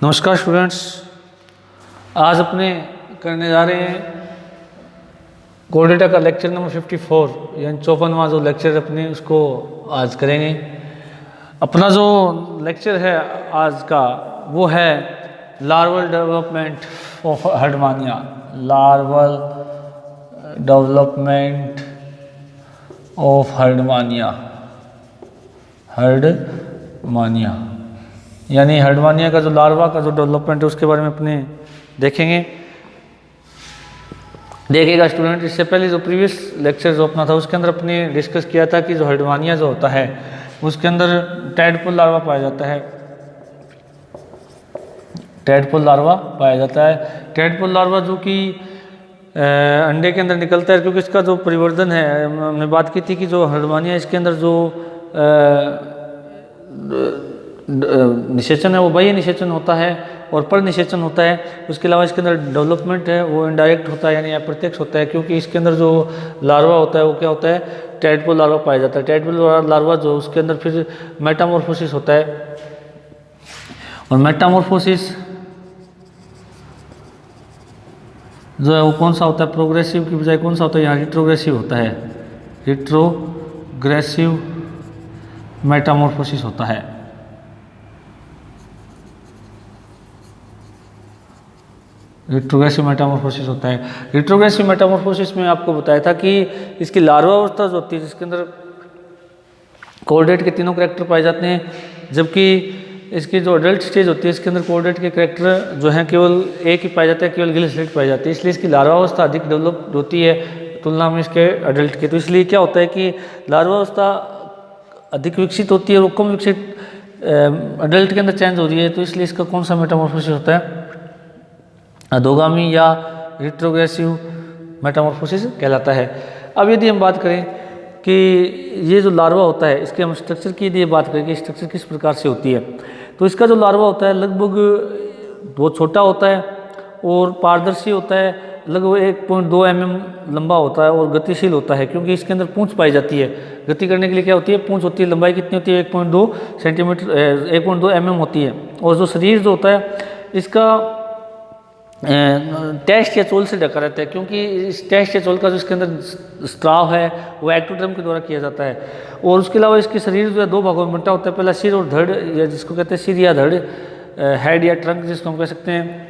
नमस्कार स्टूडेंट्स, आज अपने करने जा रहे हैं कोर डेटा का लेक्चर नंबर 54 यानी 54वां जो लेक्चर अपने उसको आज करेंगे। अपना जो लेक्चर है आज का वो है larval development of Herdmania. Larval development of Herdmania यानी हर्डमानिया का जो लार्वा का जो डेवलपमेंट है उसके बारे में अपने देखेंगे। देखिएगा स्टूडेंट, इससे पहले जो प्रीवियस लेक्चर जो अपना था उसके अंदर अपने डिस्कस किया था कि जो हर्डमानिया जो होता है उसके अंदर टैडपोल लार्वा पाया जाता है। टैडपोल लार्वा पाया जाता है। टैडपोल लार्वा जो कि अंडे के अंदर निकलता है, क्योंकि इसका जो परिवर्तन है हमने बात की थी कि जो हर्डमानिया इसके अंदर जो निषेचन है वो बाह्य निषेचन होता है और पर निषेचन होता है। उसके अलावा इसके अंदर डेवलपमेंट है वो इनडायरेक्ट होता है यानी अप्रत्यक्ष होता है, क्योंकि इसके अंदर जो लार्वा होता है वो क्या होता है, टैडपोल लार्वा पाया जाता है। टैडपोल लार्वा जो उसके अंदर फिर मेटामॉर्फोसिस होता है और मेटामॉर्फोसिस जो है वो कौन सा होता है, प्रोग्रेसिव की बजाय कौन सा होता है, यहाँ रिट्रोग्रेसिव होता है। रिट्रोग्रेसिव मेटामॉर्फोसिस होता है। रिट्रोग्रेसिव मेटामॉर्फोसिस होता है। रिट्रोग्रेसिव मेटामॉर्फोसिस में आपको बताया था कि इसकी लार्वा अवस्था जो होती है जिसके अंदर कोऑर्डिनेट के तीनों कैरेक्टर पाए जाते हैं, जबकि इसकी जो अडल्ट स्टेज होती है इसके अंदर कोऑर्डिनेट के कैरेक्टर जो हैं केवल एक ही पाए जाते हैं, केवल गिलिसलेट पाए जाते हैं। इसलिए इसकी लार्वा अवस्था अधिक डेवलप होती है तुलना में इसके अडल्ट के। तो इसलिए क्या होता है कि लार्वा अवस्था अधिक विकसित होती है और कम विकसित अडल्ट के अंदर चेंज हो रही है। तो इसलिए इसका कौन सा मेटामॉर्फोसिस होता है, अधोगामी या रिट्रोग्रेसिव मेटामॉर्फोसिस कहलाता है। अब यदि हम बात करें कि ये जो लार्वा होता है इसके हम स्ट्रक्चर की यदि बात करें कि स्ट्रक्चर किस प्रकार से होती है, तो इसका जो लार्वा होता है लगभग बहुत छोटा होता है और पारदर्शी होता है, लगभग 1.2 mm लंबा होता है और गतिशील होता है, क्योंकि इसके अंदर पूंछ पाई जाती है। गति करने के लिए क्या होती है, पूंछ होती है। लंबाई कितनी होती है, 1.2 सेंटीमीटर 1.2 mm होती है। और जो शरीर जो होता है इसका टेस्ट या चोल से ढका रहता है, क्योंकि इस टेस्ट या चोल का जो इसके अंदर स्त्राव है वो एक्टोडर्म के द्वारा किया जाता है। और उसके अलावा इसके शरीर जो है दो भागों में बंटा होता है, पहला सिर और धड़ या जिसको कहते हैं सिर या धड़, हेड या ट्रंक जिसको हम कह सकते हैं।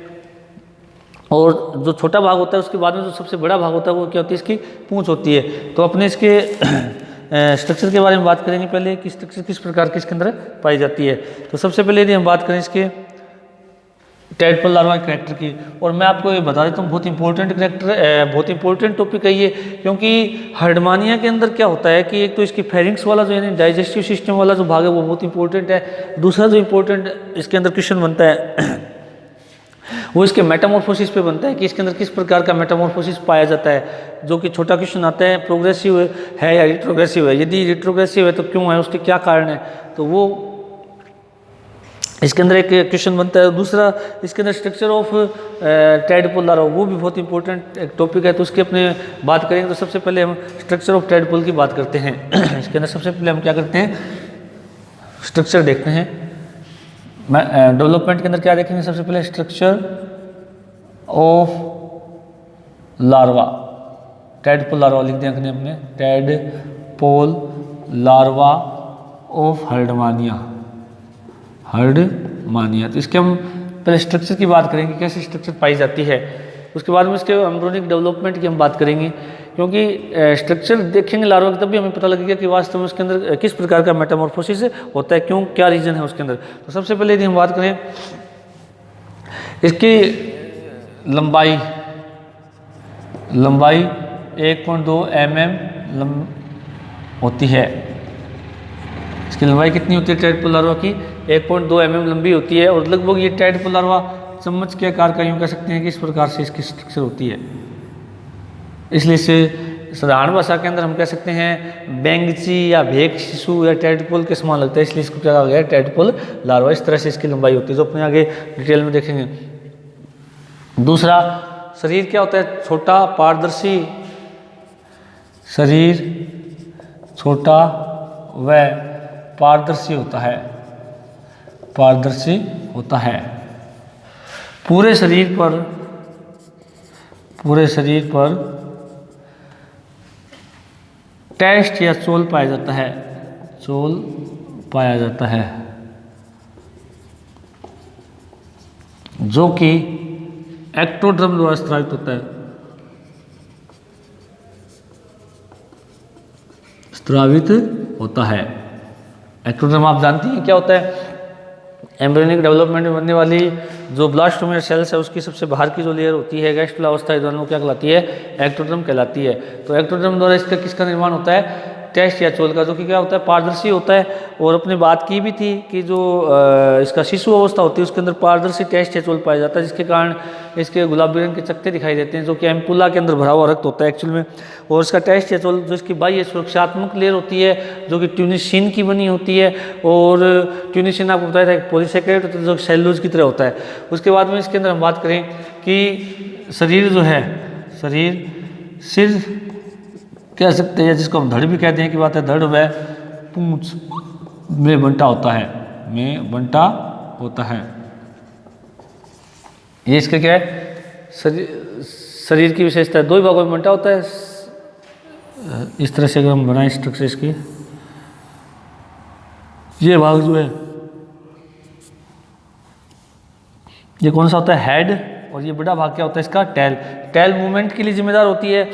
और जो छोटा भाग होता है उसके बाद में जो सबसे बड़ा भाग होता है वो क्या होती है, इसकी पूंछ होती है। तो अपने इसके स्ट्रक्चर के बारे में बात करेंगे पहले कि स्ट्रक्चर किस प्रकार के इसके अंदर पाई जाती है। तो सबसे पहले यदि हम बात करें इसके टैडपोल लार्वा कैरेक्टर की, और मैं आपको ये बता देता हूँ बहुत इंपॉर्टेंट कैरेक्टर, बहुत इंपॉर्टेंट टॉपिक है ये, क्योंकि हर्डमानिया के अंदर क्या होता है कि एक तो इसकी फेरिंग्स वाला जो यानी डाइजेस्टिव सिस्टम वाला जो भाग है वो बहुत इंपॉर्टेंट है। दूसरा जो इंपॉर्टेंट इसके अंदर क्वेश्चन बनता है वो इसके मेटामॉर्फोसिस पे बनता है कि इसके अंदर किस प्रकार का मेटामॉर्फोसिस पाया जाता है, जो कि छोटा क्वेश्चन आता है, प्रोग्रेसिव है या रिट्रोग्रेसिव है। यदि रिट्रोग्रेसिव है तो क्यों है, उसके क्या कारण है, तो वो इसके अंदर एक क्वेश्चन बनता है। दूसरा इसके अंदर स्ट्रक्चर ऑफ टैडपोल लार्वा, वो भी बहुत इंपॉर्टेंट एक टॉपिक है, तो उसकी अपने बात करेंगे। तो सबसे पहले हम स्ट्रक्चर ऑफ टैडपोल की बात करते हैं। इसके अंदर सबसे पहले हम क्या करते हैं, स्ट्रक्चर देखते हैं। डेवलपमेंट के अंदर क्या देखेंगे, सबसे पहले structure of larva, tadpole larva लिख दें अपने, टैडपोल लार्वा ऑफ हर्डमानिया। तो इसके हम पहले स्ट्रक्चर की बात करेंगे, कैसे स्ट्रक्चर पाई जाती है। उसके बाद में इसके एम्ब्रियोनिक डेवलपमेंट की हम बात करेंगे, क्योंकि स्ट्रक्चर देखेंगे लार्वा का तब भी हमें पता लगेगा कि वास्तव में उसके अंदर किस प्रकार का मेटामॉर्फोसिस होता है, क्यों, क्या रीजन है उसके अंदर। तो सबसे पहले यदि हम बात करें इसकी लंबाई 1.2 mm होती है। इसकी लंबाई कितनी होती है टैडपोल लार्वा की, 1.2 mm लंबी होती है। और लगभग ये टैडपोल लार्वा चम्मच के आकार का यूँ कह सकते हैं कि इस प्रकार से इसकी स्ट्रक्चर होती है। इसलिए इसे साधारण भाषा के अंदर हम कह सकते हैं बेंगची या भेक शिशु या टैडपोल के समान लगता है, इसलिए इसको क्या कहा गया है, टैडपोल लार्वा। इस तरह से इसकी लंबाई होती है, जो अपने आगे डिटेल में देखेंगे। दूसरा, शरीर क्या होता है, छोटा पारदर्शी शरीर, छोटा व पारदर्शी होता है। पूरे शरीर पर टेस्ट या चोल पाया जाता है जो कि एक्टोडर्म द्वारा स्रावित होता है। एक्टोडर्म आप जानती हैं क्या होता है? एम्ब्रियोनिक डेवलपमेंट में बनने वाली जो ब्लास्टोमेर सेल्स है उसकी सबसे बाहर की जो लेयर होती है गैस्ट्रल अवस्था दौरान वो क्या कहलाती है? एक्टोडर्म कहलाती है। तो एक्टोडर्म द्वारा इसका किसका निर्माण होता है? टेस्ट या चोल का, जो कि क्या होता है? पारदर्शी होता है। और अपने बात की भी थी कि जो इसका शिशु अवस्था होती है उसके अंदर पारदर्शी टेस्ट या चोल पाया जाता है, जिसके कारण इसके गुलाबी रंग के चकत्ते दिखाई देते हैं, जो कि एम्पुला के अंदर भरा हुआ रक्त होता है एक्चुअल में। और इसका टेस्ट या चोल जो इसकी बाह्य सुरक्षात्मक लेयर होती है जो कि ट्यूनिसिन की बनी होती है, और ट्यूनिसिन आपको बताया था पॉलीसेकेराइड होता है जो सेलुलोज की तरह होता है। उसके बाद में इसके अंदर हम बात करें कि शरीर जो है, सिर कह सकते हैं, जिसको हम धड़ भी कहते हैं कि बात है, धड़ व पूंछ में बंटा होता है। ये इसका क्या है? शरीर की विशेषता है। दो ही भागों में बंटा होता है। इस तरह से अगर हम बनाएं स्ट्रक्चर इसकी, ये भाग जो है ये कौन सा होता है? हेड। और ये बड़ा भाग क्या होता है इसका? टेल मूवमेंट के लिए जिम्मेदार होती है।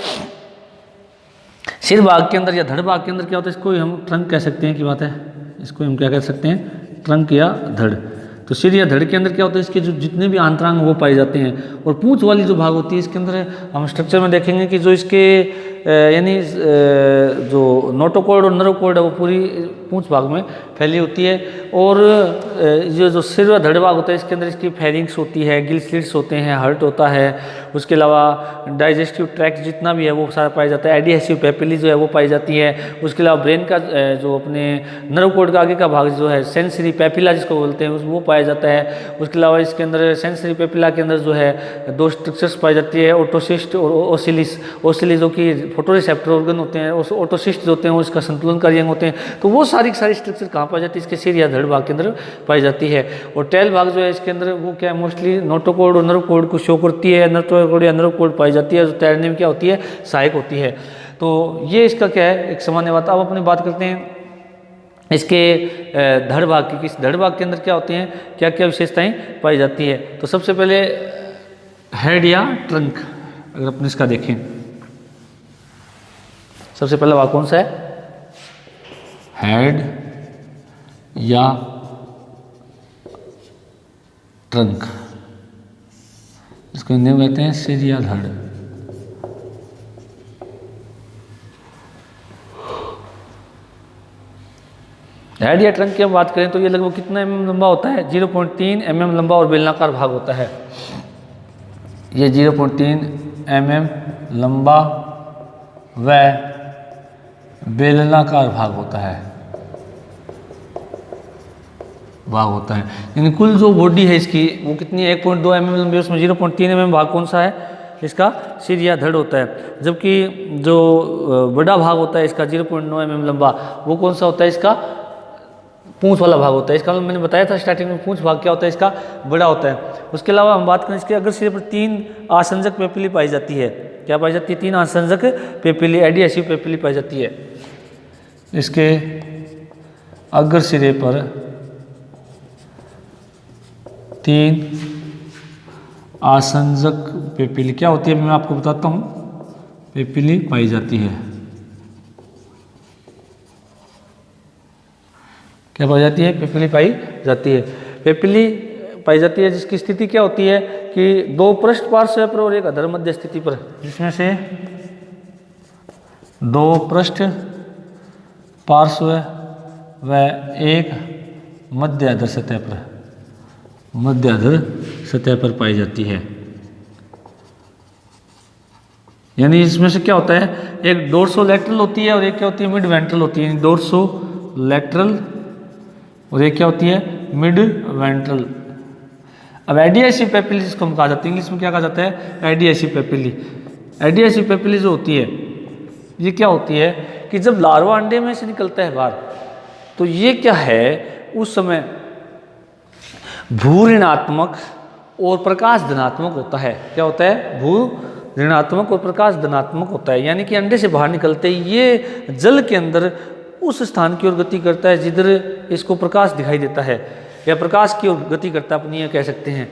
सिर भाग के अंदर या धड़ भाग के अंदर क्या होता है? इसको हम ट्रंक कह सकते हैं की बात है, इसको हम क्या कह सकते हैं? ट्रंक या धड़। तो सिर या धड़ के अंदर क्या होता है? इसके जो जितने भी आंतरांग वो पाए जाते हैं। और पूंछ वाली जो भाग होती है इसके अंदर हम स्ट्रक्चर में देखेंगे कि जो इसके यानी जो नोटोकॉर्ड और नर्वकॉर्ड है वो पूरी पूंछ भाग में फैली होती है। और ये जो सिर व धड़ भाग होता है इसके अंदर इसकी फेरिंग्स होती है, गिल स्लिट्स होते हैं, हर्ट होता है। उसके अलावा डाइजेस्टिव ट्रैक्ट जितना भी है वो सारा पाया जाता है। एडिहेसिव पेपिली जो है वो पाई जाती है। उसके अलावा ब्रेन का जो अपने नर्वकॉर्ड का आगे का भाग जो है सेंसरी पेपिला जिसको बोलते हैं वो पाया जाता है। उसके अलावा इसके अंदर सेंसरी पेपिला के अंदर जो है दो स्ट्रक्चर्स पाई जाती है, ओटोसिस्ट और ओसिलिस जो कि फोटोरिसेप्टर ऑर्गन होते हैं, और ओटोसिस्ट जो होते हैं वो इसका संतुलनकारी अंग होते हैं। तो वो सारी स्ट्रक्चर कहाँ पाई जाती है? इसके सिर या धड़ भाग के अंदर पाई जाती है। और टेल भाग जो है इसके अंदर वो क्या है? मोस्टली नोटोकॉर्ड और नर्वकॉर्ड को शो करती है। नोटोकॉर्ड या नर्वकॉर्ड पाई जाती है जो तैरने में क्या होती है? सहायक होती है। तो ये इसका क्या है? एक सामान्य बात। अब अपनी बात करते हैं इसके धड़ भाग की। किस धड़ भाग के अंदर क्या होते हैं, क्या क्या विशेषताएं पाई जाती है? तो सबसे पहले हेड या ट्रंक अगर अपने इसका देखें, सबसे पहला भाग कौन सा है? हेड या ट्रंक, इसको हिंदी में कहते हैं सिर या धड़। हेड या ट्रंक की हम बात करें तो ये लगभग कितना mm लंबा होता है? 0.3 mm लंबा और बेलनाकार भाग होता है। ये 0.3 mm लंबा व बेलनाकार भाग होता है। यानी कुल जो बॉडी है इसकी वो कितनी है? 1.2 mm लंबी, उसमें 0.3 mm भाग कौन सा है? इसका सिर या धड़ होता है। जबकि जो बड़ा भाग होता है इसका 0.9 mm लंबा, वो कौन सा होता है? इसका पूंछ वाला भाग होता है। इसका मैंने बताया था स्टार्टिंग में, पूंछ भाग क्या होता है? इसका बड़ा होता है। उसके अलावा हम बात करें इसके अगर सिर पर 3 आसंजक पेपिली पाई जाती है। क्या पाई जाती है? 3 आसंजक पेपिली, एडिहेसिव पेपिली पाई जाती है। इसके अग्र सिरे पर 3 आसंजक पेपिली क्या होती है मैं आपको बताता हूँ। पेपिली पाई जाती है। क्या पाई जाती है? पेपिली पाई जाती है। पेपिली पाई जाती है जिसकी स्थिति क्या होती है कि 2 पृष्ठ पार्श्व पर और एक अधर मध्य स्थिति पर, जिसमें से 2 पृष्ठ पार्श्व व एक मध्य अधर सतह पर पाई जाती है। यानी इसमें से क्या होता है? एक डोर्सोलैटरल होती है और एक क्या होती है? मिड वेंट्रल होती है। डोर्सोलैटरल और एक क्या होती है? Mid ventral. अब एडिहेसिव पेपिली जिसको हम कहा जाता है, इंग्लिश में क्या कहा जाता है? एडिहेसिव पेपिली। एडिहेसिव पेपिली जो होती है ये क्या होती है कि जब लार्वा अंडे में से निकलता है बाहर, तो ये क्या है? उस समय भू ऋणात्मक और प्रकाश धनात्मक होता है। क्या होता है? भू ऋणात्मक और प्रकाश धनात्मक होता है। यानी कि अंडे से बाहर निकलते ही ये जल के अंदर उस स्थान की ओर गति करता है जिधर इसको प्रकाश दिखाई देता है, या प्रकाश की ओर गति करता है, अपनी ये कह सकते हैं।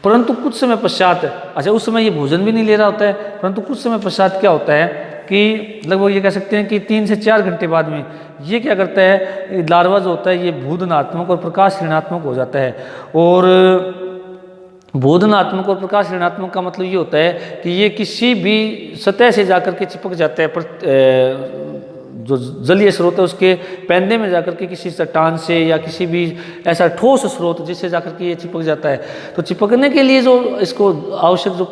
परंतु कुछ समय पश्चात, अच्छा उस समय ये भोजन भी नहीं ले रहा होता है, परंतु कुछ समय पश्चात क्या होता है कि लगभग ये कह सकते हैं कि 3 से 4 घंटे बाद में ये क्या करता है, लार्वा जो होता है ये भूधनात्मक और प्रकाश ऋणात्मक हो जाता है। और भूधनात्मक और प्रकाश ऋणात्मक का मतलब ये होता है कि ये किसी भी सतह से जाकर के चिपक जाता है, पर जो जलीय स्रोत है उसके पैंदे में जाकर के किसी चट्टान से या किसी भी ऐसा ठोस स्रोत जिससे जाकर के ये चिपक जाता है। तो चिपकने के लिए जो इसको आवश्यक जो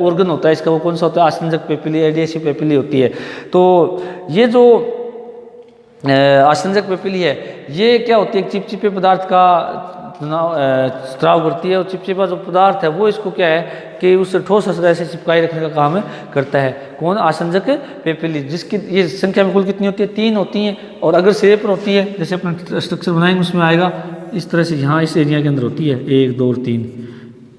ऑर्गन होता है इसका, वो कौन सा होता है? आसंजक पेपिली, एडियासिव पेपिली होती है। तो ये जो आसंजक पेपिली है ये क्या होती है? चिपचिपे पदार्थ का स्त्राव करती है, और चिपचिपा जो पदार्थ है वो इसको क्या है कि उस ठोस सतह से चिपकाए रखने का काम करता है। कौन? आसंजक पेपिली, जिसकी ये संख्या में कुल कितनी होती है? 3 होती हैं। और अगर सिरे पर होती है, जैसे अपना स्ट्रक्चर बनाएंगे उसमें आएगा इस तरह से, यहाँ इस एरिया के अंदर होती है 1 2 और 3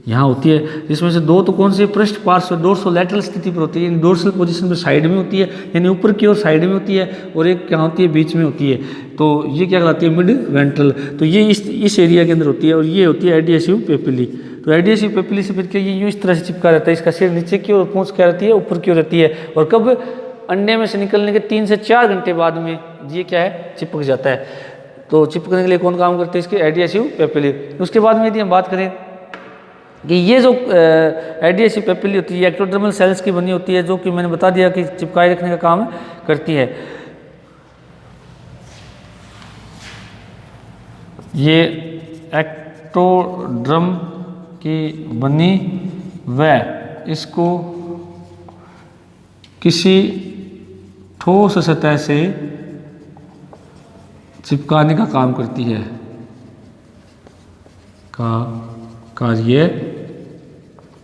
यहाँ होती है, जिसमें से 2 तो कौन सी? पृष्ठ पार्श्व डोर्सोलैटरल स्थिति पर होती है, डोर्सल पोजीशन पर साइड में होती है, यानी ऊपर की ओर साइड में होती है, और एक क्या होती है? बीच में होती है। तो ये क्या कहलाती है? Mid ventral. तो ये इस एरिया के अंदर होती है, और ये होती है एडियासिव पेपिली। तो एडियासिव पेपिली से फिर ये यूँ इस तरह से चिपका रहता है, इसका सिर नीचे की ओर, पूंछ क्या रहती है? ऊपर की ओर रहती है। और कब? अंडे में से निकलने के 3 से 4 घंटे बाद में ये क्या है? चिपक जाता है। तो चिपकने के लिए कौन काम करते हैं? इसके एडियासिव पेपिली। उसके बाद में यदि हम बात करें कि ये जो एडियासिव पेपिली होती है एक्टोडर्मल सेल्स की बनी होती है, जो कि मैंने बता दिया कि चिपकाए रखने का काम करती है। ये एक्टोड्रम की बनी व इसको किसी ठोस सतह से चिपकाने का काम करती है, का कार्य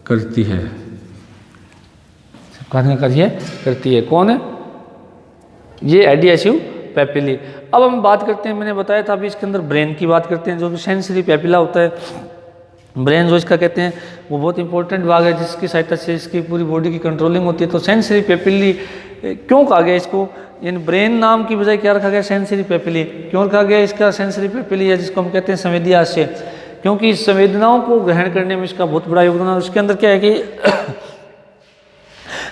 करती है, चिपकाने का कार्य करती है। कौन है? ये एडियासिव पेपिली। अब हम बात करते हैं, मैंने बताया था अभी इसके अंदर ब्रेन की बात करते हैं, जो कि सेंसरी पेपिला होता है। ब्रेन जो इसका कहते हैं वो बहुत इंपॉर्टेंट भाग है, जिसकी सहायता से इसकी पूरी बॉडी की कंट्रोलिंग होती है। तो सेंसरी पेपिली क्यों कहा गया इसको? यानी ब्रेन नाम की बजाय क्या रखा गया? Sensory papillae. क्यों रखा गया इसका सेंसरी पेपिली है, जिसको हम कहते हैं संवेदी आशय? क्योंकि संवेदनाओं को ग्रहण करने में इसका बहुत बड़ा योगदान है। उसके अंदर क्या है कि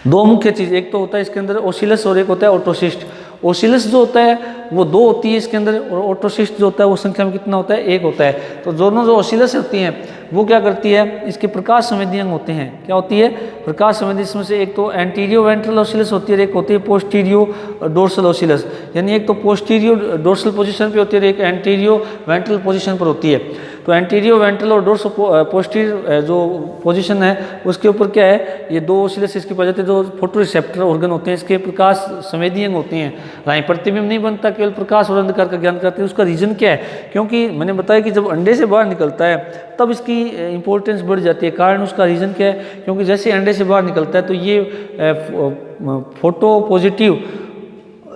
2 मुख्य चीज़, एक तो होता है इसके अंदर ओसिलस और एक होता है ओटोसिस्ट। ओसिलस जो होता है वो 2 होती है इसके अंदर, और ओटोसिस्ट जो होता है वो संख्या में कितना होता है? 1 होता है। तो दोनों जो ओसिलस होती हैं वो क्या करती है? इसके प्रकाश संवेदी अंग होते हैं। क्या होती है? प्रकाश संवेदी। इसमें से एक तो एंटीरियो वेंट्रल ओसिलस होती है, एक होती है पोस्टीरियो डोर्सल ओसिलस। यानी एक तो पोस्टीरियो डोर्सल पोजीशन पे होती है और एक एंटीरियो वेंट्रल पोजीशन पर होती है। तो एंटीरियो वेंट्रल और डोर्सल पोस्टीरियर जो पोजीशन है उसके ऊपर क्या है? ये 2 ओसिलस इसकी पाई जाती है, जो फोटो रिसेप्टर ऑर्गन होते हैं, इसके प्रकाश संवेदी अंग होते हैं। राई प्रतिबिंब नहीं बनता, केवल प्रकाश और अंधकार का ज्ञान करते हैं। उसका रीजन क्या है? क्योंकि मैंने बताया कि जब अंडे से बाहर निकलता है तब इसकी इंपॉर्टेंस बढ़ जाती है। कारण उसका रीजन क्या है? क्योंकि जैसे अंडे से बाहर निकलता है तो ये फोटो पॉजिटिव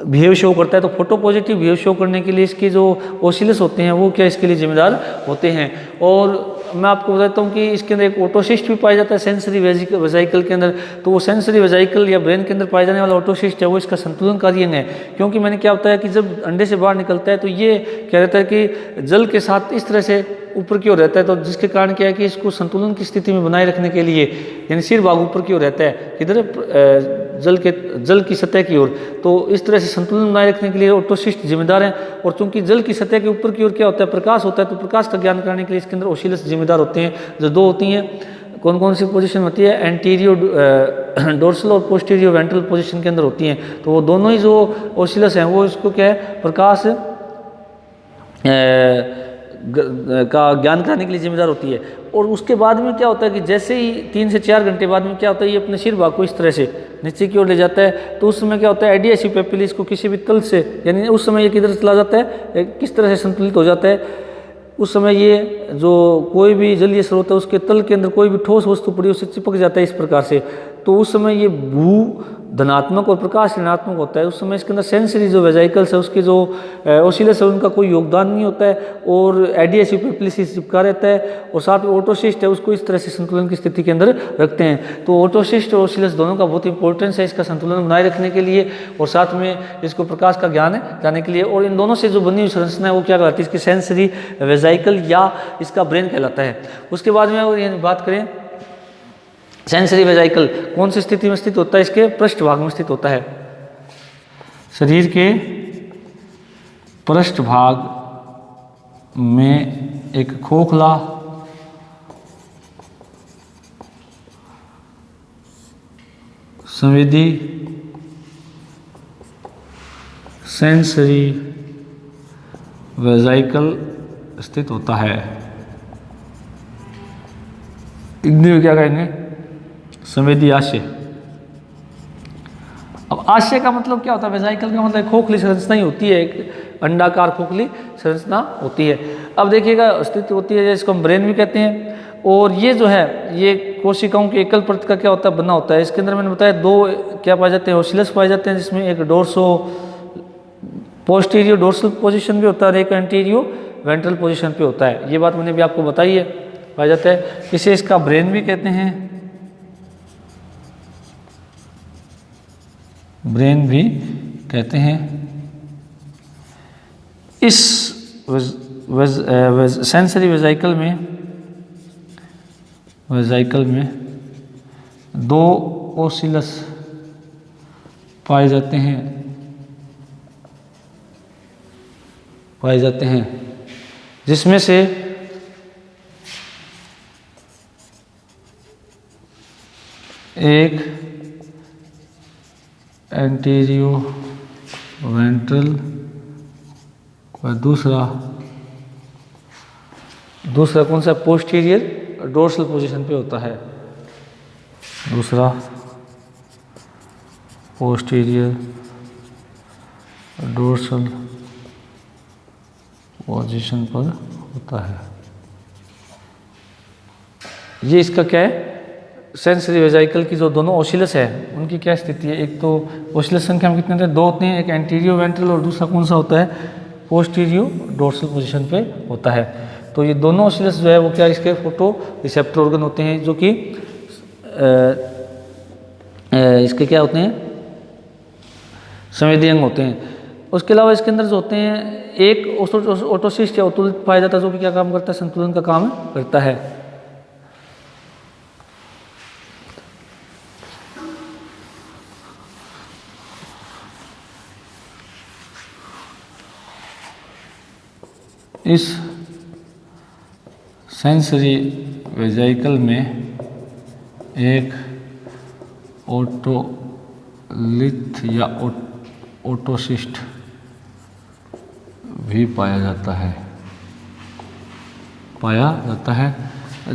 बिहेव शो करता है। तो फोटो पॉजिटिव बिहेव शो करने के लिए इसके जो ओसिलस होते हैं वो क्या इसके लिए जिम्मेदार होते हैं। और मैं आपको बताता हूँ कि इसके अंदर एक ओटोसिस्ट भी पाया जाता है सेंसरी वेजाइकल के अंदर। तो वो सेंसरी वेजाइकल या ब्रेन के अंदर पाया जाने वाला ओटोसिस्ट है वो इसका संतुलनकारी अंग है। क्योंकि मैंने क्या होता है कि जब अंडे से बाहर निकलता है तो ये क्या रहता है कि जल के साथ इस तरह से ऊपर की ओर रहता है। तो जिसके कारण क्या है कि इसको संतुलन की स्थिति में बनाए रखने के लिए, यानी सिर भाग ऊपर की ओर रहता है, किधर? जल की सतह की ओर। तो इस तरह से संतुलन बनाए रखने के लिए ओटोसिस्ट जिम्मेदार हैं। और चूंकि जल की सतह के ऊपर की ओर क्या होता है? प्रकाश होता है। तो प्रकाश का ज्ञान कराने के लिए इसके अंदर ओसिलस जिम्मेदार होते हैं, जो 2 होती हैं। कौन कौन सी पोजीशन होती है? एंटीरियो डोर्सल और पोस्टीरियो वेंट्रल पोजीशन के अंदर होती हैं। तो वो दोनों ही जो ओसिलस हैं वो इसको क्या है? प्रकाश का ज्ञान कराने के लिए जिम्मेदार होती है। और उसके बाद में क्या होता है कि जैसे ही 3 से 4 घंटे बाद में क्या होता है, ये अपने सिर भाग को इस तरह से नीचे की ओर ले जाता है। तो उस समय क्या होता है? एडियासिव पेपिली इसको किसी भी तल से, यानी उस समय ये किधर चला जाता है? किस तरह से संतुलित हो जाता है? उस समय ये जो कोई भी जलीय स्रोत है उसके तल के अंदर कोई भी ठोस वस्तु पड़ी उससे चिपक जाता है इस प्रकार से। तो उस समय ये भू धनात्मक और प्रकाश ऋणात्मक होता है, उस समय इसके अंदर सेंसरी जो वेजाइकल्स है उसके जो ओसिलस है उनका कोई योगदान नहीं होता है और एडियासिव पेप्लिसिस चिपका रहता है और साथ में ओटोसिस्ट है उसको इस तरह से संतुलन की स्थिति के अंदर रखते हैं। तो ओटोसिस्ट और ओसिलस दोनों का बहुत इंपॉर्टेंस है इसका संतुलन बनाए रखने के लिए और साथ में इसको प्रकाश का ज्ञान जाने के लिए। और इन दोनों से जो बनी हुई संरचना है वो क्या कहलाती है, इसकी सेंसरी वेजाइकल या इसका ब्रेन कहलाता है। उसके बाद में अगर बात करें सेंसरी वेजाइकल कौन सी स्थिति में स्थित होता है, इसके पृष्ठ भाग में स्थित होता है, शरीर के पृष्ठ भाग में एक खोखला संवेदी सेंसरी वेजाइकल स्थित होता है। हिंदी में क्या कहेंगे, संवेदी आशय। अब आशय का मतलब क्या होता है, वेजाइकल का मतलब खोखली संरचना ही होती है, एक अंडाकार खोखली संरचना होती है। अब देखिएगा स्थिति होती है जिसको हम ब्रेन भी कहते हैं और ये जो है ये कोशिकाओं के एकल परत का क्या होता है, बना होता है। इसके अंदर मैंने बताया दो क्या पाए जाते हैं, ओसिलस पाए जाते हैं जिसमें एक पोस्टीरियर डोर्सल पोजीशन पे होता है और एक एंटीरियर वेंट्रल पोजीशन पे होता है। ये बात मैंने भी आपको बताई है, पाया जाता है। इसे इसका ब्रेन भी कहते हैं, ब्रेन भी कहते हैं। इस सेंसरी वेजाइकल में दो ओसिलस पाए जाते हैं जिसमें से एक एंटीरियो वेंट्रल और दूसरा कौन सा, पोस्टीरियर डोर्सल पोजीशन पे होता है। दूसरा पोस्टीरियर डोर्सल पोजीशन पर होता है। ये इसका क्या है, सेंसरी वेजाइकल की जो दोनों ओसिलस है उनकी क्या स्थिति है। एक तो ओसिलस संख्या में कितने होते हैं, दो होते हैं, एक एंटीरियो वेंट्रल और दूसरा कौन सा होता है, पोस्टीरियो डोर्सल पोजीशन पे होता है। तो ये दोनों ओसिलस जो है वो क्या, इसके फोटो रिसेप्टर ऑर्गन होते हैं जो कि इसके क्या होते हैं, संवेदी अंग होते हैं। उसके अलावा इसके अंदर जो होते हैं एक ओटोसिस्ट या ओटोलिथ पाया जाता है जो कि क्या काम करता है, संतुलन का काम करता है। इस सेंसरी वेजाइकल में एक ओटोलिथ या ओटोसिस्ट भी पाया जाता है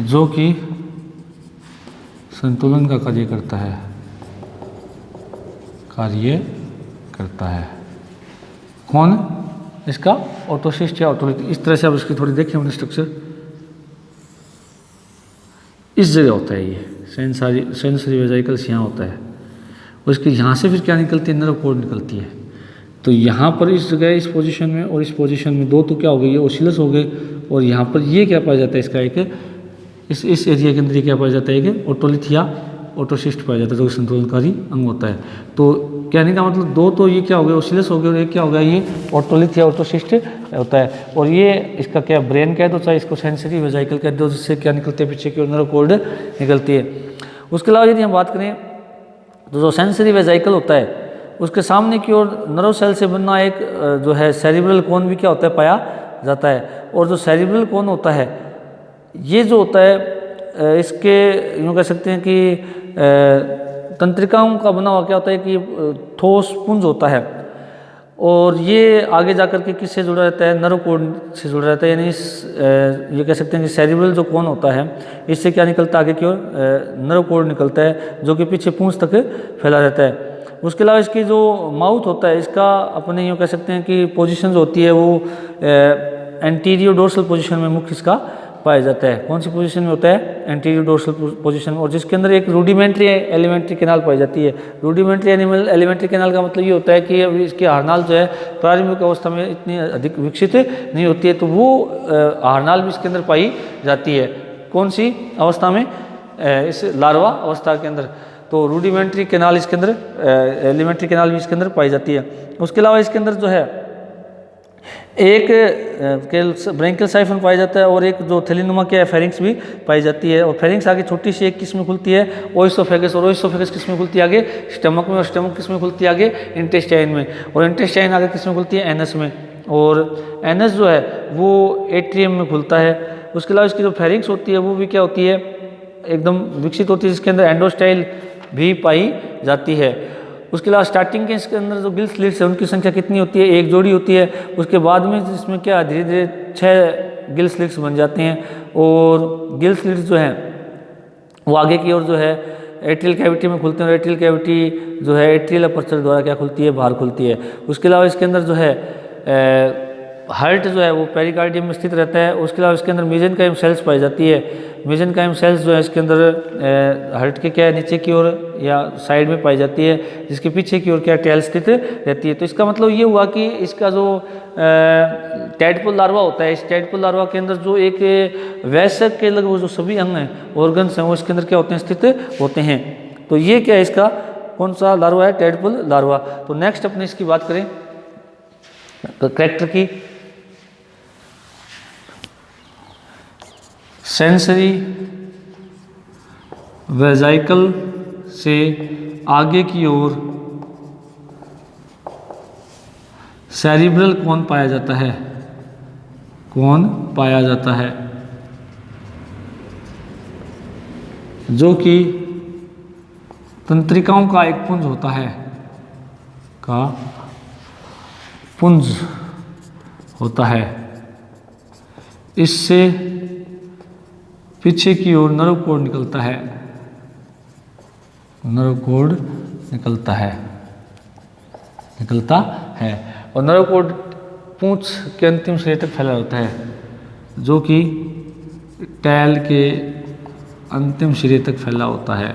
जो कि संतुलन का कार्य करता है। कौन, इसका ओटोसिस्ट या ओटोलिथ। इस तरह से आप इसकी थोड़ी देखें हमने स्ट्रक्चर, इस जगह होता है ये सेंसरी वेजाइकल्स यहाँ होता है। उसके यहाँ से फिर क्या निकलती है, नर्व कोड निकलती है। तो यहाँ पर इस जगह इस पोजीशन में और इस पोजीशन में दो तो क्या हो गए, ये ओसिलस हो गए और यहाँ पर ये क्या पाया जाता है, इसका एक इस एरिया के अंदर क्या पाया जाता है, एक ओटोलिथ या ओटोसिस्ट पाया जाता है जो संतुलनकारी अंग होता है। तो कहने का मतलब दो तो ये क्या हो गया, ओसिलस हो गया और एक क्या हो गया, ये ओटोलिथ या ओटोसिस्ट होता है। और ये इसका क्या ब्रेन कह दो चाहे इसको सेंसरी वेजाइकल कह दो, जिससे क्या निकलते हैं पीछे की ओर नर्व कोड निकलती है। उसके अलावा यदि हम बात करें तो जो सेंसरी वेजाइकल होता है उसके सामने की ओर नर्व सेल से बना एक जो है सेरिब्रल कोन भी क्या होता है, पाया जाता है। और जो सेरिब्रल कोन होता है ये जो होता है इसके यूँ कह सकते हैं कि तंत्रिकाओं का बना हुआ क्या होता है कि ठोस पुंज होता है और ये आगे जाकर के किससे जुड़ा रहता है, नर्व कोड से जुड़ा रहता है। यानी ये कह सकते हैं कि सेरिब्रल जो कोन होता है इससे क्या निकलता है, आगे की ओर नर्व कोड निकलता है जो कि पीछे पूंछ तक फैला रहता है। उसके अलावा इसकी जो माउथ होता है इसका अपने यूँ कह सकते हैं कि पोजीशन जो होती है वो एंटीरियर डोर्सल पोजीशन में मुख्य इसका पाया जाता है। कौन सी पोजीशन में होता है? एंटीरियर डोर्सल पोजीशन में, और जिसके अंदर एक रूडिमेंट्री एलिमेंट्री कैनाल पाई जाती है। रूडिमेंट्री एलिमेंट्री कैनाल का मतलब ये होता है कि अभी इसकी हार्नाल जो है प्रारंभिक अवस्था में इतनी अधिक विकसित नहीं होती है, तो वो हार्नाल भी इसके अंदर पाई जाती है। कौन सी अवस्था में? इस लार्वा अवस्था के अंदर। तो रूडिमेंट्री कैनाल इसके अंदर, एलिमेंट्री कैनाल भी इसके अंदर पाई जाती है। उसके अलावा इसके अंदर जो है एक ब्रेंकियल साइफन पाया जाता है, और एक जो थैलीनुमा क्या है फेरिंक्स भी पाई जाती है। और फेरिंक्स आगे छोटी सी एक किस्म में खुलती है ओइसोफेगस, और ओइसोफेगस किस में खुलती है? आगे स्टमक में, और स्टमक किस में खुलती है? आगे इंटेस्टाइन में, और इंटेस्टाइन आगे किस में खुलती है? एनस में, और एनस जो है वो एट्रियम में खुलता है। उसके अलावा इसकी जो फेरिंक्स होती है वो भी क्या होती है? एकदम विकसित होती है, जिसके अंदर एंडोस्टाइल भी पाई जाती है। उसके अलावा स्टार्टिंग के इसके अंदर जो गिल स्लिट्स है उनकी संख्या कितनी होती है? एक जोड़ी होती है। उसके बाद में इसमें क्या धीरे धीरे 6 गिल स्लिट्स बन जाते हैं, और गिल स्लिट्स जो हैं वो आगे की ओर जो है एट्रियल कैविटी में खुलते हैं, और एट्रियल कैविटी जो है एट्रियल अपर्चर द्वारा क्या खुलती है? बाहर खुलती है। उसके अलावा इसके अंदर जो है हार्ट जो है वो पेरिकार्डियम में स्थित रहता है। उसके अलावा इसके अंदर मेसेनकाइम सेल्स पाई जाती है। मेसेनकाइम सेल्स जो है इसके अंदर हार्ट के क्या है नीचे की ओर या साइड में पाई जाती है, जिसके पीछे की ओर क्या टेल स्थित रहती है। तो इसका मतलब ये हुआ कि इसका जो टैडपोल लार्वा होता है, इस टैडपोल लार्वा के अंदर जो एक वयस्क के लगभग जो सभी अंग हैं, ऑर्गन्स हैं, वो इसके अंदर क्या होते हैं? स्थित होते हैं। तो ये क्या है? इसका कौन सा लार्वा है? Tadpole larva. तो नेक्स्ट अपने इसकी बात करें कैरेक्टर की। सेंसरी वेजाइकल से आगे की ओर सेरिब्रल कोन पाया जाता है। कोन पाया जाता है जो कि तंत्रिकाओं का एक पुंज होता है, का पुंज होता है। इससे पीछे की ओर नर्व कोड निकलता है, नर्व कोड निकलता है, और नर्व कोड पूंछ के अंतिम सिरे तक फैला होता है, जो कि टैल के अंतिम सिरे तक फैला होता है,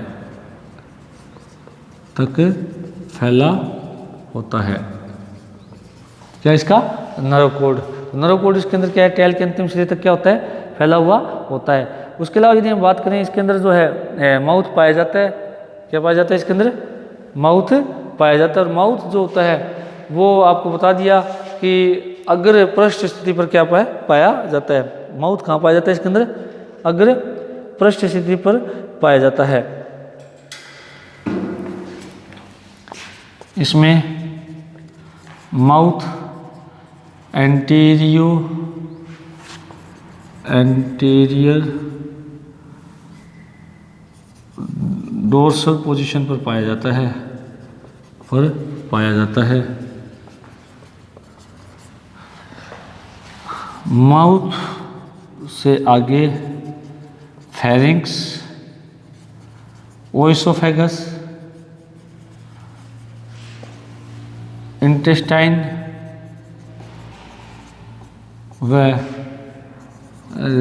क्या इसका? Nerve code. नर्व कोड इसके अंदर क्या है? टैल के अंतिम सिरे तक क्या होता है? फैला हुआ होता है। उसके अलावा यदि हम बात करें, इसके अंदर जो है माउथ पाया जाता है। क्या पाया जाता है? इसके अंदर माउथ पाया जाता है, और माउथ जो होता है वो आपको बता दिया कि अग्र पृष्ठ स्थिति पर क्या पाया जाता है। माउथ कहाँ पाया जाता है? इसके अंदर अग्र पृष्ठ स्थिति पर पाया जाता है। इसमें माउथ एंटीरियर डोर्सल पोजीशन पर पाया जाता है। माउथ से आगे फेरिंक्स, ओइसोफेगस, इंटेस्टाइन व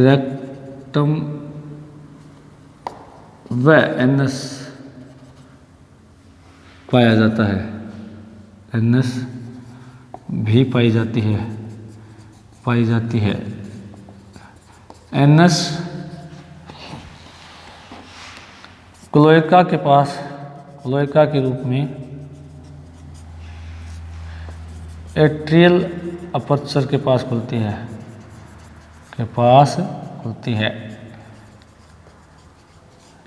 रेक्टम व एनस पाया जाता है। एनस भी पाई जाती है। एनस क्लोएका के रूप में एट्रियल अपर्चर के पास खुलती है,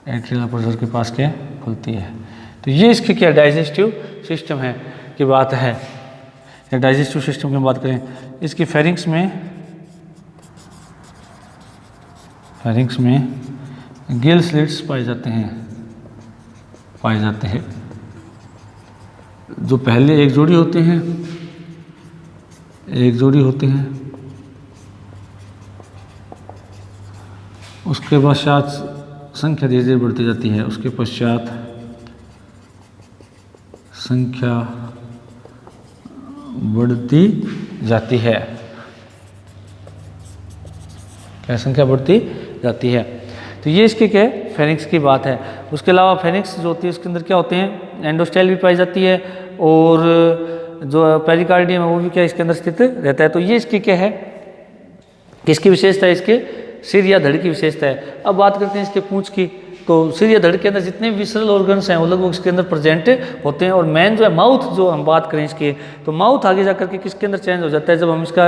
एट्रियल अपर्चर के पास क्या खुलती है। तो ये इसके क्या डाइजेस्टिव सिस्टम है की बात है। डाइजेस्टिव सिस्टम की बात करें, इसकी फेरिंक्स में गिल स्लिट्स पाए जाते हैं, जो पहले एक जोड़ी होते हैं, उसके पश्चात संख्या धीरे धीरे बढ़ती जाती है। उसके पश्चात संख्या बढ़ती जाती है। क्या संख्या बढ़ती जाती है। तो ये इसके क्या है फेनिक्स की बात है। उसके अलावा फेनिक्स जो होती है उसके अंदर क्या होते हैं एंडोस्टाइल भी पाई जाती है और जो पेरिकार्डियम है वो भी क्या इसके अंदर स्थित रहता है। तो ये इसकी क्या है किसकी विशेषता है इसके सिर या धड़ की विशेषता है। अब बात करते हैं इसके पूंछ की। तो सिर या धड़ के अंदर जितने भी विसरल ऑर्गन्स हैं वो लगभग इसके अंदर प्रेजेंट होते हैं। और मेन जो है माउथ जो हम बात करें इसके तो माउथ आगे जाकर के किसके अंदर चेंज हो जाता है। जब हम इसका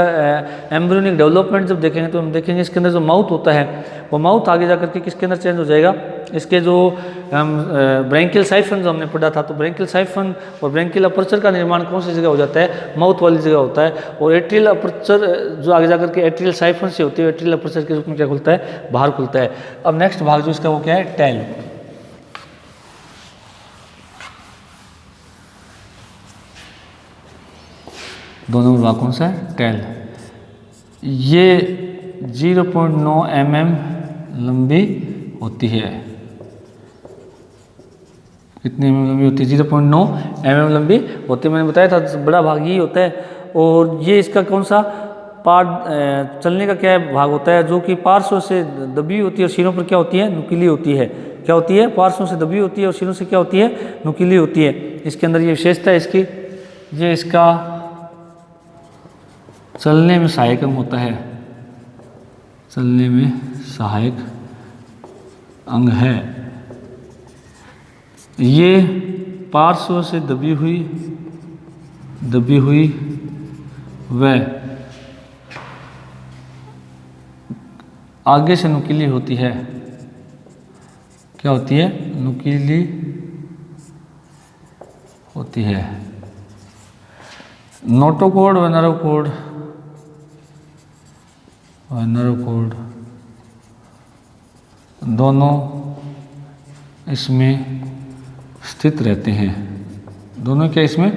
एम्ब्रियोनिक डेवलपमेंट जब देखेंगे तो हम देखेंगे इसके अंदर जो माउथ होता है वो माउथ आगे जाकर के किसके अंदर चेंज हो जाएगा इसके जो ब्रैंकियल साइफन जो हमने पढ़ा था। तो ब्रैंकियल साइफन और ब्रैंकियल अपर्चर का निर्माण कौन सी जगह हो जाता है माउथ वाली जगह होता है। और एट्रियल अपर्चर जो आगे जाकर के एट्रियल साइफन से होती है एट्रियल अपर्चर के रूप में क्या खुलता है बाहर खुलता है। अब नेक्स्ट भाग जो इसका वो क्या है टेल। दोनों भाग कौन सा है टेल। ये 0.9 mm लंबी होती है। कितनी mm लंबी होती है 0.9 mm लंबी होती है। मैंने बताया था बड़ा भाग यही होता है। और ये इसका कौन सा पार्ट चलने का क्या है भाग होता है जो कि पार्श्व से दबी होती है और सिरों पर क्या होती है नुकीली होती है। क्या होती है पार्श्वों से दबी होती है और सिरों से क्या होती है नुकीली होती है। इसके अंदर ये विशेषता है इसकी ये इसका चलने में सहायक अंग होता है। चलने में सहायक अंग है। ये पार्श्व से दबी हुई व आगे से नुकीली होती है। क्या होती है नुकीली होती है। नोटोकॉर्ड व नर्वकॉर्ड दोनों इसमें स्थित रहते हैं। दोनों क्या इसमें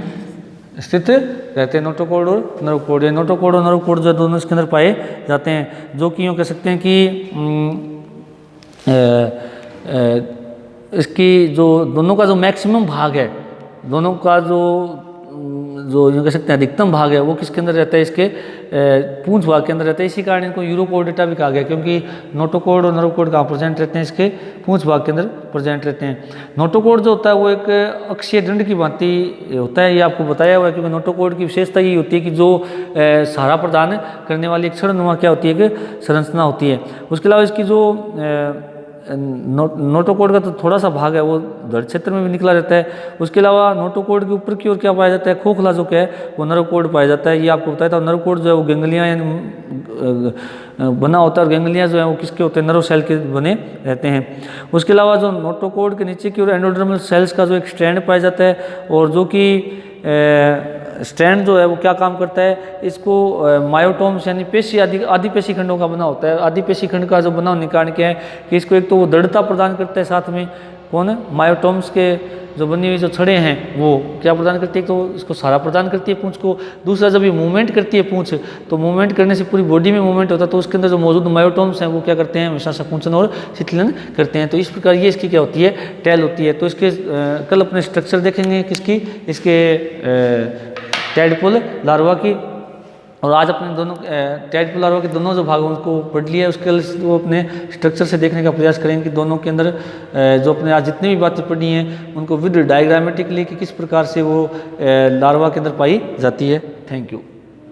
स्थित रहते हैं नोटोकॉर्ड और नर्वकॉर्ड। ये नोटोकॉर्ड और नर्वकॉर्ड जो दोनों इसके अंदर पाए जाते हैं जो कि यूँ कह सकते हैं कि इसकी जो दोनों का जो मैक्सिमम भाग है दोनों का जो यूँ कह सकते हैं अधिकतम भाग है वो किसके अंदर रहता है इसके पूंछ भाग के अंदर रहता है। इसी कारण इनको यूरोकॉर्डेटा भी कहा गया क्योंकि नोटोकॉर्ड और नर्वकॉर्ड कहाँ प्रेजेंट रहते हैं इसके पूंछ भाग के अंदर प्रेजेंट रहते हैं। नोटोकॉर्ड जो होता है वो एक अक्षीय दंड की भांति होता है ये आपको बताया हुआ है क्योंकि नोटोकॉर्ड की विशेषता ये होती है कि जो सहारा प्रदान करने वाली एक क्षणनुमा क्या होती है कि संरचना होती है। उसके अलावा इसकी जो नोटोकॉर्ड का तो थोड़ा सा भाग है वो धड़ क्षेत्र में भी निकला रहता है। उसके अलावा नोटोकॉर्ड के ऊपर की ओर क्या पाया जाता है खोखला जो क्या है वो नर्वकॉर्ड पाया जाता है। ये आपको बताया था नर्वकॉर्ड जो है वो गैंग्लिया बना होता है और गैंग्लिया जो है वो किसके होते हैं नर्व सेल के बने रहते हैं। उसके अलावा जो नोटोकॉर्ड के नीचे की ओर एंडोडर्मल सेल्स का जो एक स्ट्रैंड पाया जाता है और जो कि स्ट्रैंड जो है वो क्या काम करता है इसको मायोटोम्स यानी पेशी आदि पेशी खंडों का बना होता है। आदि पेशी खंड का जो बना होने के कारण क्या है कि इसको एक तो वो दृढ़ता प्रदान करता है साथ में कौन है मायोटोम्स के जो बनी हुई जो छड़ें हैं वो क्या प्रदान करती है तो इसको सहारा प्रदान करती है पूंछ को। दूसरा जब ये मूवमेंट करती है पूंछ तो मूवमेंट करने से पूरी बॉडी में मूवमेंट होता है तो उसके अंदर जो मौजूद मायोटोम्स हैं वो क्या करते हैं हमेशा संकुचन और शिथिलन करते हैं। तो इस प्रकार ये इसकी क्या होती है टेल होती है। तो इसके कल अपने स्ट्रक्चर देखेंगे किसकी इसके टैडपोल लार्वा की। और आज अपने दोनों टैडपोल लार्वा के दोनों जो भागों को पढ़ लिया उसके वो अपने स्ट्रक्चर से देखने का प्रयास करेंगे कि दोनों के अंदर जो अपने आज जितनी भी बातें पढ़ी हैं उनको विद डायग्रामेटिकली कि किस प्रकार से वो लार्वा के अंदर पाई जाती है। Thank you.